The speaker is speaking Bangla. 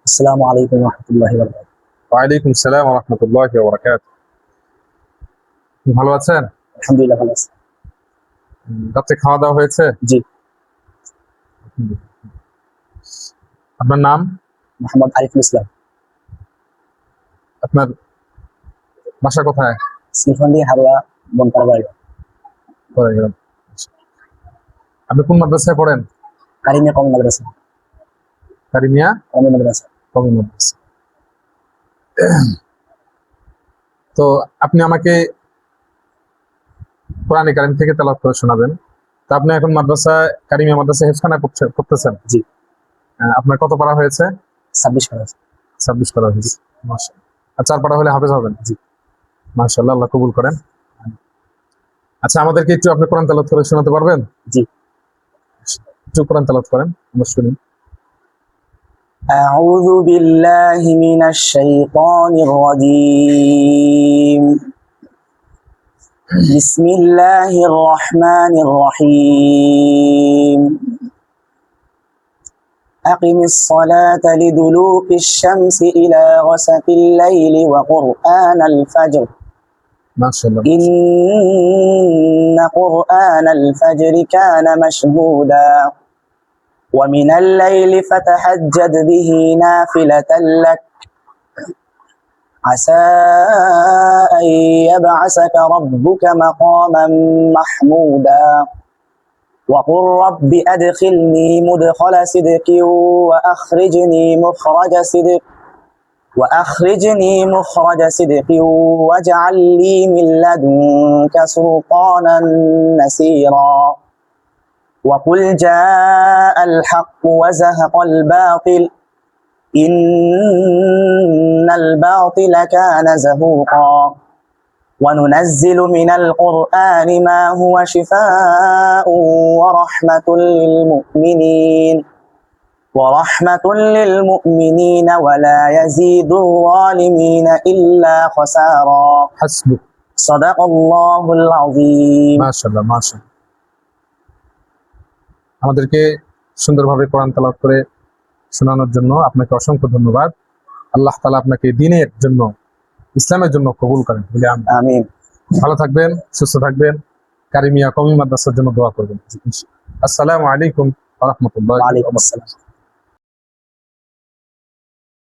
আসসালামু আলাইকুম রহমতুল্লাহি ওয়া বারাকাতুহু। ওয়ালাইকুম আসসালাম ওয়া রাহমাতুল্লাহি ওয়া বারাকাতুহু। ভালো আছেন? আলহামদুলিল্লাহ ভালো আছি। রাত্রে খাওয়া দাওয়া হয়েছে? জি। আপনার নাম? মোহাম্মদ আরিফুল ইসলাম। আপনার বাসা কোথায়? শ্রীখন্ডী হারোয়া বনপাড়া বাড়ি। কুড়াইগ্রাম। আপনি কোন মাদ্রাসায় পড়েন? কারিমিয়া কওমি মাদ্রাসা। কারিমিয়া কওমি মাদ্রাসা। কওমি মাদ্রাসা। তো আপনি আমাকে কোরআনে কারিম থেকে তেলাওয়াত করে শোনাবেন। তো আপনি এখন কারিমিয়া মাদ্রাসা হেফখানায় পড়তেছেন? জি। আপনার কত পারা হয়েছে? 26 পারা আছে। 26 পারা হয়েছে। মাশাআল্লাহ। আর 4 পারা হলে হাফেজ হবেন? জি। মাশাআল্লাহ, আল্লাহ কবুল করেন। আচ্ছা, আমাদেরকে একটু আপনি কোরআন তেলাওয়াত করে শোনাতে পারবেন? জি। একটু কোরআন তেলাওয়াত করেন, আমরা শুনি। أعوذ بالله من الشيطان الرجيم. بسم الله الرحمن الرحيم. أقم الصلاة لدلوك الشمس إلى غسق الليل وقرآن الفجر. মাশাআল্লাহ। إن قرآن الفجر كان مشهودا ومن الليل فتهجد به نافلة لك عسى أن يبعثك ربك مقاما محمودا وقل رب أدخلني مدخل صدق وأخرجني مخرج صدق واجعل لي من لدنك سلطانا نصيرا وقل جاء الحق وزهق الباطل إن الباطل كان زهوقا وننزل من القرآن ما هو شفاء ورحمة للمؤمنين ولا يزيد الظالمين إلا خسارا. حسبك. صدق الله العظيم. মাশাআল্লাহ, মাশাআল্লাহ। আমাদেরকে সুন্দরভাবে কোরআন তেলাওয়াত করে শোনানোর জন্য আপনাকে অসংখ্য ধন্যবাদ। আল্লাহ তাআলা আপনাকে দ্বীনের জন্য, ইসলামের জন্য কবুল করেন বলে আমিন। ভালো থাকবেন, সুস্থ থাকবেন। কারিমিয়া কওমি মাদ্রাসার জন্য দোয়া করবেন। আসসালামু আলাইকুম ওয়া রাহমাতুল্লাহি ওয়া বারাকাতুহু।